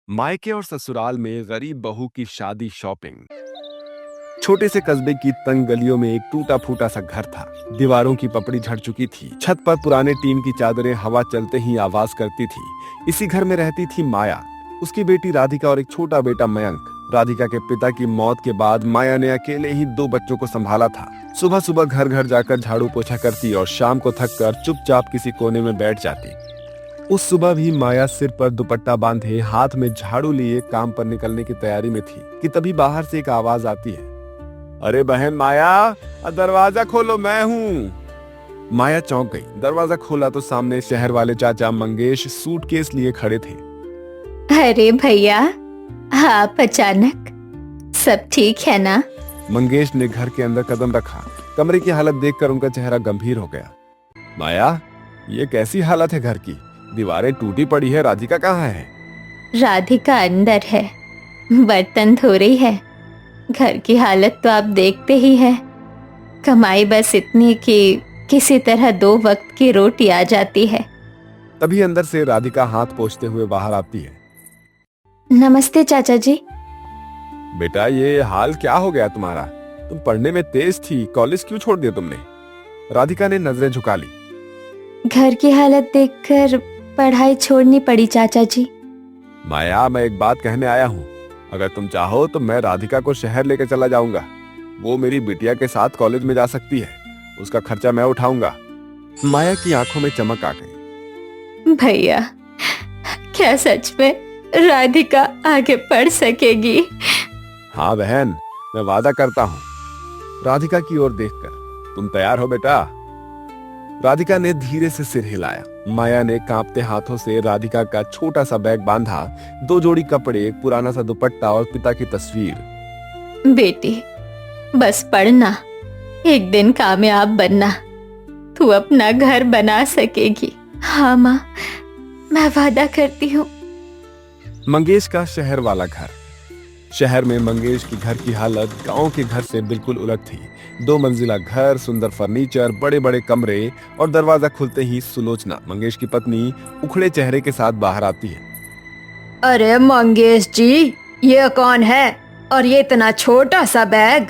मायके और ससुराल में गरीब बहू की शादी शॉपिंग। छोटे से कस्बे की तंग गलियों में एक टूटा फूटा सा घर था। दीवारों की पपड़ी झड़ चुकी थी। छत पर पुराने टीन की चादरें हवा चलते ही आवाज करती थी। इसी घर में रहती थी माया, उसकी बेटी राधिका और एक छोटा बेटा मयंक। राधिका के पिता की मौत के बाद माया ने अकेले ही 2 बच्चों को संभाला था। सुबह सुबह घर घर जाकर झाड़ू पोछा करती और शाम को थक कर चुपचाप किसी कोने में बैठ जाती। उस सुबह भी माया सिर पर दुपट्टा बांधे हाथ में झाड़ू लिए काम पर निकलने की तैयारी में थी कि तभी बाहर से एक आवाज आती है, अरे बहन माया, दरवाजा खोलो, मैं हूँ। माया चौंक गई। दरवाजा खोला तो सामने शहर वाले चाचा मंगेश सूटकेस लिए खड़े थे। अरे भैया, आप अचानक, सब ठीक है ना? मंगेश ने घर के अंदर कदम रखा। कमरे की हालत देखकर उनका चेहरा गंभीर हो गया। माया, ये कैसी हालत है घर की? दीवारें टूटी पड़ी है, राधिका कहाँ है? राधिका अंदर है, बर्तन धो रही है। घर की हालत तो आप देखते ही हैं। कमाई बस इतनी कि किसी तरह 2 वक्त की रोटी आ जाती है। तभी अंदर से राधिका हाथ पोंछते हुए बाहर आती है। नमस्ते चाचा जी। बेटा, ये हाल क्या हो गया तुम्हारा? तुम पढ़ने में तेज थी, कॉलेज क्यों छोड़ दिया तुमने? राधिका ने नजरें झुका ली। घर की हालत देखकर पढ़ाई छोड़नी पड़ी चाचा जी। माया, मैं एक बात कहने आया हूँ। अगर तुम चाहो तो मैं राधिका को शहर लेकर चला जाऊंगा। वो मेरी बिटिया के साथ कॉलेज में जा सकती है। उसका खर्चा मैं उठाऊंगा। माया की आंखों में चमक आ गई। भैया, क्या सच में राधिका आगे पढ़ सकेगी? हाँ बहन, मैं वादा करता हूँ। राधिका की ओर देखकर, तुम तैयार हो बेटा? राधिका ने धीरे से सिर हिलाया। माया ने कांपते हाथों से राधिका का छोटा सा बैग बांधा। 2 जोड़ी कपड़े, एक पुराना सा दुपट्टा और पिता की तस्वीर। बेटी, बस पढ़ना, एक दिन कामयाब बनना। तू अपना घर बना सकेगी। हाँ माँ, मैं वादा करती हूँ। मंगेश का शहर वाला घर। शहर में मंगेश की घर की हालत गांव के घर से बिल्कुल उलट थी। 2 मंजिला घर, सुंदर फर्नीचर, बड़े बड़े कमरे और दरवाजा खुलते ही सुलोचना, मंगेश की पत्नी, उखड़े चेहरे के साथ बाहर आती है। अरे मंगेश जी, ये कौन है? और ये इतना छोटा सा बैग,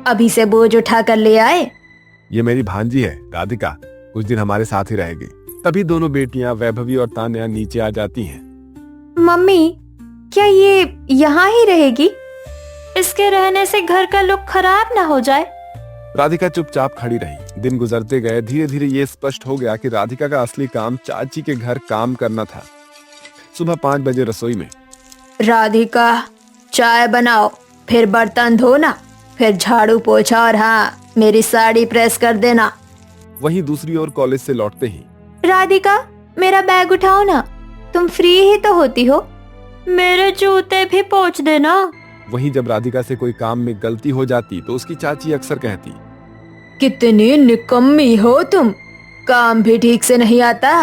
अभी से बोझ उठा कर ले आए? ये मेरी भांजी है राधिका, कुछ दिन हमारे साथ ही रहेगी। तभी दोनों बेटियां वैभवी और तान्या नीचे आ जाती हैं। मम्मी, क्या ये यहाँ ही रहेगी? इसके रहने से घर का लुक खराब ना हो जाए। राधिका चुपचाप खड़ी रही। दिन गुजरते गए। धीरे धीरे ये स्पष्ट हो गया कि राधिका का असली काम चाची के घर काम करना था। सुबह 5 बजे रसोई में, राधिका, चाय बनाओ, फिर बर्तन धोना, फिर झाड़ू पोछा और हाँ, मेरी साड़ी प्रेस कर देना। वहीं दूसरी ओर कॉलेज से लौटते ही, राधिका, मेरा बैग उठाओ ना, तुम फ्री ही तो होती हो। मेरे जूते भी पोंछ देना। वहीं जब राधिका से कोई काम में गलती हो जाती तो उसकी चाची अक्सर कहती, कितनी निकम्मी हो तुम, काम भी ठीक से नहीं आता।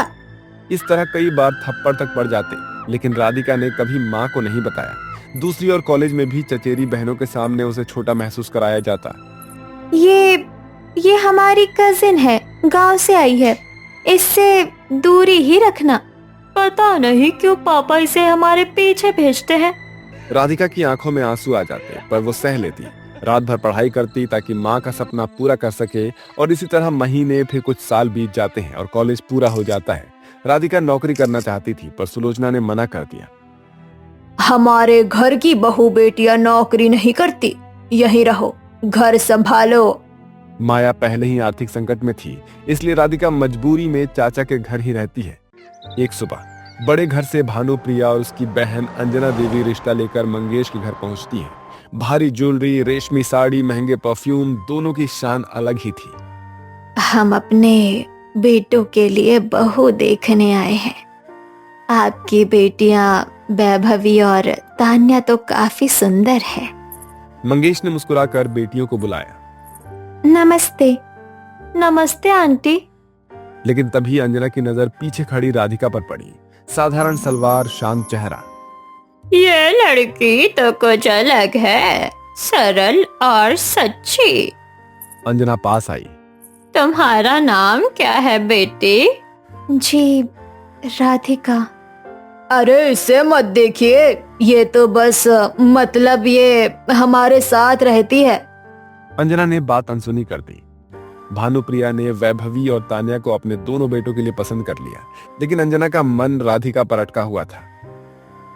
इस तरह कई बार थप्पड़ तक पड़ जाते, लेकिन राधिका ने कभी माँ को नहीं बताया। दूसरी ओर कॉलेज में भी चचेरी बहनों के सामने उसे छोटा महसूस कराया जाता। ये हमारी कजिन है, गांव से आई है, इससे दूरी ही रखना। पता नहीं क्यों पापा इसे हमारे पीछे भेजते हैं। राधिका की आंखों में आंसू आ जाते, पर वो सह लेती। रात भर पढ़ाई करती ताकि माँ का सपना पूरा कर सके। और इसी तरह महीने, फिर कुछ साल बीत जाते हैं और कॉलेज पूरा हो जाता है। राधिका नौकरी करना चाहती थी, पर सुलोचना ने मना कर दिया। हमारे घर की बहू बेटियां नौकरी नहीं करती, यहीं रहो, घर संभालो। माया पहले ही आर्थिक संकट में थी, इसलिए राधिका मजबूरी में चाचा के घर ही रहती है। एक सुबह बड़े घर से भानुप्रिया और उसकी बहन अंजना देवी रिश्ता लेकर मंगेश के घर पहुंचती हैं। भारी ज्वेलरी, रेशमी साड़ी, महंगे परफ्यूम, दोनों की शान अलग ही थी। हम अपने बेटों के लिए बहू देखने आए हैं। आपकी बेटियां वैभवी और तान्या तो काफी सुंदर है। मंगेश ने मुस्कुराकर बेटियों को बुलाया। नमस्ते। नमस्ते आंटी। लेकिन तभी अंजना की नजर पीछे खड़ी राधिका पर पड़ी। साधारण सलवार, शांत चेहरा। ये लड़की तो कुछ अलग है, सरल और सच्ची। अंजना पास आई। तुम्हारा नाम क्या है बेटी? जी, राधिका। अरे इसे मत देखिए, ये तो बस मतलब ये हमारे साथ रहती है। अंजना ने बात अनसुनी कर दी। भानुप्रिया ने वैभवी और तान्या को अपने दोनों बेटों के लिए पसंद कर लिया, लेकिन अंजना का मन राधिका पर अटका हुआ था।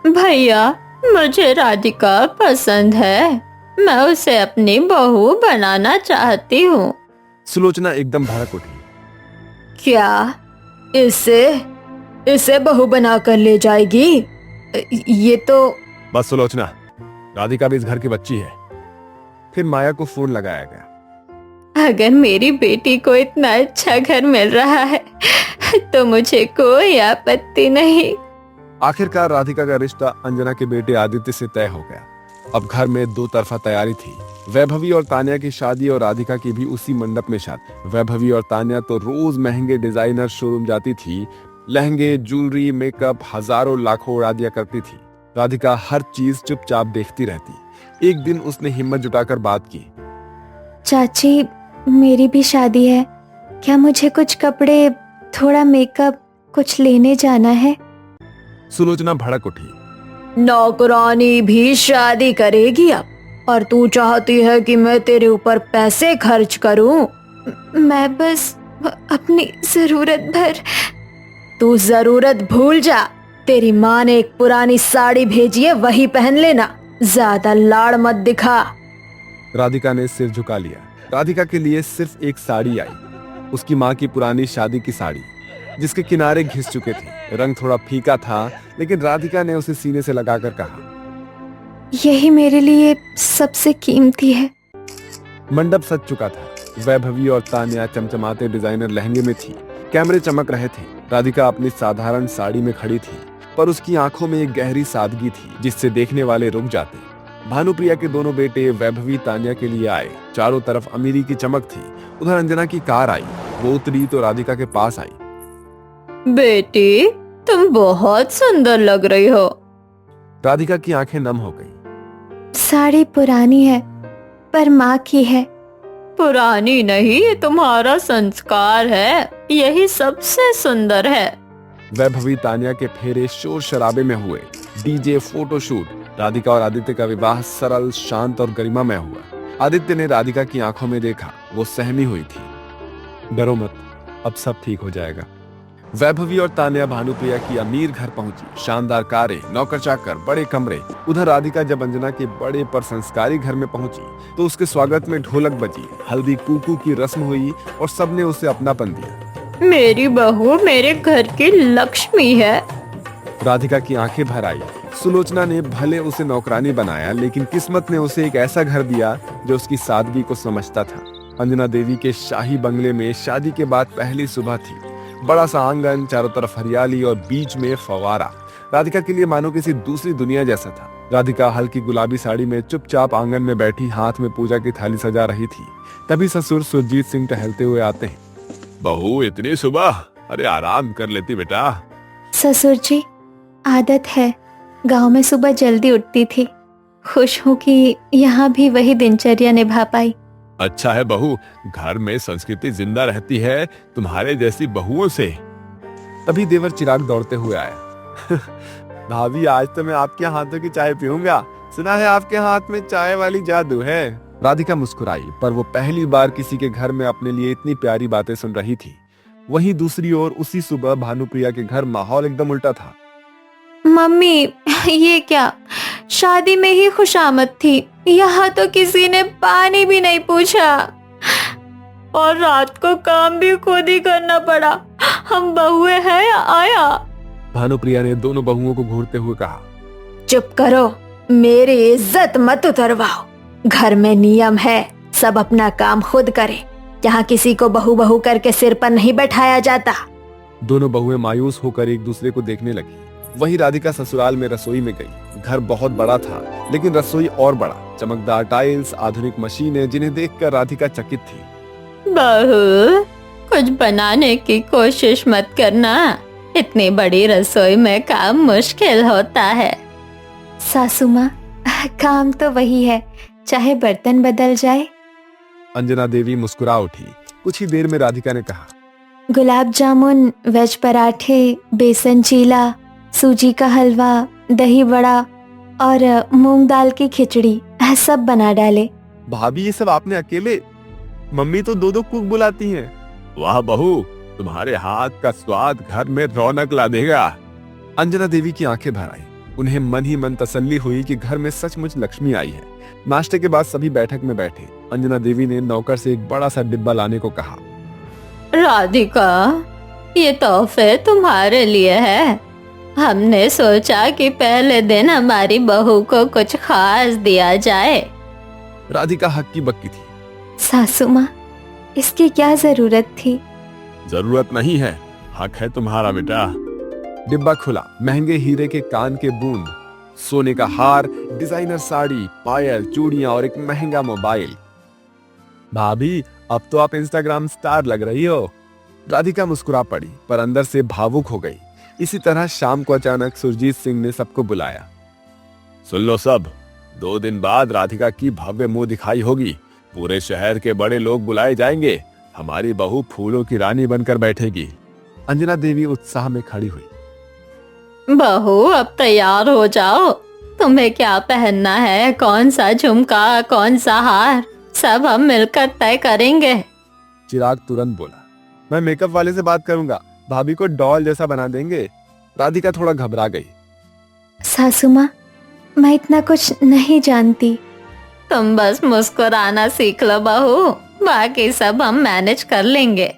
भैया, मुझे राधिका पसंद है, मैं उसे अपनी बहू बनाना चाहती हूँ। सुलोचना एकदम भड़क उठी। क्या इसे बहू बनाकर ले जाएगी? ये तो बस सुलोचना, राधिका भी इस घर की बच्ची है। फिर माया को फोन लगाया गया। अगर मेरी बेटी को इतना अच्छा घर मिल रहा है तो मुझे कोई आपत्ति नहीं। आखिरकार राधिका का रिश्ता अंजना के बेटे आदित्य से तय हो गया। अब घर में दो तरफा तैयारी थी। वैभवी और तान्या की शादी और राधिका की भी उसी मंडप में शादी। वैभवी और तान्या तो रोज महंगे डिजाइनर शोरूम जाती थी, लहंगे, ज्वेलरी, मेकअप हजारों लाखों उड़ा दिया करती थी। राधिका हर चीज चुपचाप देखती रहती। एक दिन उसने हिम्मत जुटाकर बात की। चाची, मेरी भी शादी है, क्या मुझे कुछ कपड़े, थोड़ा मेकअप, कुछ लेने जाना है? सुलोचना भड़क उठी। नौकरानी भी शादी करेगी अब, और तू चाहती है कि मैं तेरे ऊपर पैसे खर्च करूं? मैं बस अपनी जरूरत भर। तू जरूरत भूल जा, तेरी माँ ने एक पुरानी साड़ी भेजी है, वही पहन लेना, ज्यादा लाड़ मत दिखा। राधिका ने सिर झुका लिया। राधिका के लिए सिर्फ एक साड़ी आई, उसकी माँ की पुरानी शादी की साड़ी, जिसके किनारे घिस चुके थे। रंग थोड़ा फीका था, लेकिन राधिका ने उसे सीने से लगाकर कहा, यही मेरे लिए सबसे कीमती है। मंडप सज चुका था। वैभवी और तान्या चमचमाते डिजाइनर लहंगे में थी, कैमरे चमक रहे थे। राधिका अपनी साधारण साड़ी में खड़ी थी, पर उसकी आंखों में एक गहरी सादगी थी जिससे देखने वाले रुक जाते। भानुप्रिया के दोनों बेटे वैभवी तान्या के लिए आए। चारों तरफ अमीरी की चमक थी। उधर अंजना की कार आई। वो उतरी तो राधिका के पास आई। बेटी, तुम बहुत सुंदर लग रही हो। राधिका की आंखें नम हो गईं। साड़ी पुरानी है, पर माँ की है। पुरानी नहीं, ये तुम्हारा संस्कार है, यही सबसे सुंदर है। वैभवी तान्या के फेरे शोर शराबे में हुए। DJ, photoshoot. राधिका और आदित्य का विवाह सरल, शांत और गरिमा में हुआ। आदित्य ने राधिका की आंखों में देखा, वो सहमी हुई थी। डरो मत, अब सब ठीक हो जाएगा। वैभवी और तान्या भानुप्रिया की अमीर घर पहुंची। शानदार कारें, नौकर चाकर, बड़े कमरे। उधर राधिका जब अंजना के बड़े पर संस्कारी घर में पहुंची तो उसके स्वागत में ढोलक बजी, हल्दी कुकू की रस्म हुई और सबने उसे अपनापन दिया। मेरी बहू मेरे घर की लक्ष्मी है। राधिका की आंखें भर आई। सुलोचना ने भले उसे नौकरानी बनाया, लेकिन किस्मत ने उसे एक ऐसा घर दिया जो उसकी सादगी को समझता था। अंजना देवी के शाही बंगले में शादी के बाद पहली सुबह थी। बड़ा सा आंगन, चारों तरफ हरियाली और बीच में फव्वारा। राधिका के लिए मानो किसी दूसरी दुनिया जैसा था। राधिका हल्की गुलाबी साड़ी में चुपचाप आंगन में बैठी हाथ में पूजा की थाली सजा रही थी। तभी ससुर सुरजीत सिंह टहलते हुए आते हैं। बहू, इतनी सुबह? अरे आराम कर लेती बेटा। ससुर जी, आदत है, गांव में सुबह जल्दी उठती थी। खुश हूँ कि यहाँ भी वही दिनचर्या निभा पाई। अच्छा है बहू, घर में संस्कृति जिंदा रहती है तुम्हारे जैसी बहुओं से। तभी देवर चिराग दौड़ते हुए आया। भाभी, आज तो मैं आपके हाथों की चाय पीऊंगा। सुना है आपके हाथ में चाय वाली जादू है। राधिका मुस्कुराई, पर वो पहली बार किसी के घर में अपने लिए इतनी प्यारी बातें सुन रही थी। वहीं दूसरी ओर उसी सुबह भानुप्रिया के घर माहौल एकदम उल्टा था। मम्मी, ये क्या, शादी में ही खुशामद थी, यहाँ तो किसी ने पानी भी नहीं पूछा और रात को काम भी खुद ही करना पड़ा। हम बहुए हैं या आया? भानुप्रिया ने दोनों बहुओं को घूरते हुए कहा। चुप करो, मेरी इज्जत मत उतरवाओ। घर में नियम है, सब अपना काम खुद करे। यहाँ किसी को बहू बहू करके सिर पर नहीं बैठाया जाता। दोनों बहुएं मायूस होकर एक दूसरे को देखने लगी। वही राधिका ससुराल में रसोई में गई। घर बहुत बड़ा था, लेकिन रसोई और बड़ा। चमकदार टाइल्स, आधुनिक मशीनें, जिन्हें देखकर राधिका चकित थी। बहू, कुछ बनाने की कोशिश मत करना, इतनी बड़ी रसोई में काम मुश्किल होता है। सासू माँ, काम तो वही है, चाहे बर्तन बदल जाए। अंजना देवी मुस्कुरा उठी। कुछ ही देर में राधिका ने कहा, गुलाब जामुन, वेज पराठे, बेसन चीला, सूजी का हलवा, दही बड़ा और मूंग दाल की खिचड़ी सब बना डाले। भाभी ये सब आपने अकेले? मम्मी तो दो दो कुक बुलाती हैं। वाह बहू, तुम्हारे हाथ का स्वाद घर में रौनक ला देगा। अंजना देवी की आंखें भर आई। उन्हें मन ही मन तसल्ली हुई कि घर में सचमुच लक्ष्मी आई है। नाश्ते के बाद सभी बैठक में बैठे। अंजना देवी ने नौकर से एक बड़ा सा डिब्बा लाने को कहा। राधिका, ये तोहफे तुम्हारे लिए है। हमने सोचा कि पहले दिन हमारी बहू को कुछ खास दिया जाए। राधिका हक्की बक्की थी। सासू माँ, इसकी क्या जरूरत थी? जरूरत नहीं है, हक है तुम्हारा बेटा। डिब्बा खुला। महंगे हीरे के कान के बूंद, सोने का हार, डिजाइनर साड़ी, पायल, चूड़ियां और एक महंगा मोबाइल। भाभी, अब तो आप इंस्टाग्राम स्टार लग रही हो। राधिका मुस्कुरा पड़ी पर अंदर से भावुक हो गई। इसी तरह शाम को अचानक सुरजीत सिंह ने सबको बुलाया। सुन लो सब, 2 दिन बाद राधिका की भव्य मुंह दिखाई होगी। पूरे शहर के बड़े लोग बुलाए जाएंगे। हमारी बहू फूलों की रानी बनकर बैठेगी। अंजना देवी उत्साह में खड़ी हुई। बहू, अब तैयार हो जाओ। तुम्हें क्या पहनना है, कौन सा झुमका, कौन सा हार, सब हम मिलकर तय करेंगे। चिराग तुरंत बोला, मैं मेकअप वाले से बात करूंगा, भाभी को डॉल जैसा बना देंगे। राधिका थोड़ा घबरा गई। सासू माँ, मैं इतना कुछ नहीं जानती। तुम बस मुस्कुराना सीख लो बहू, बाकी सब हम मैनेज कर लेंगे।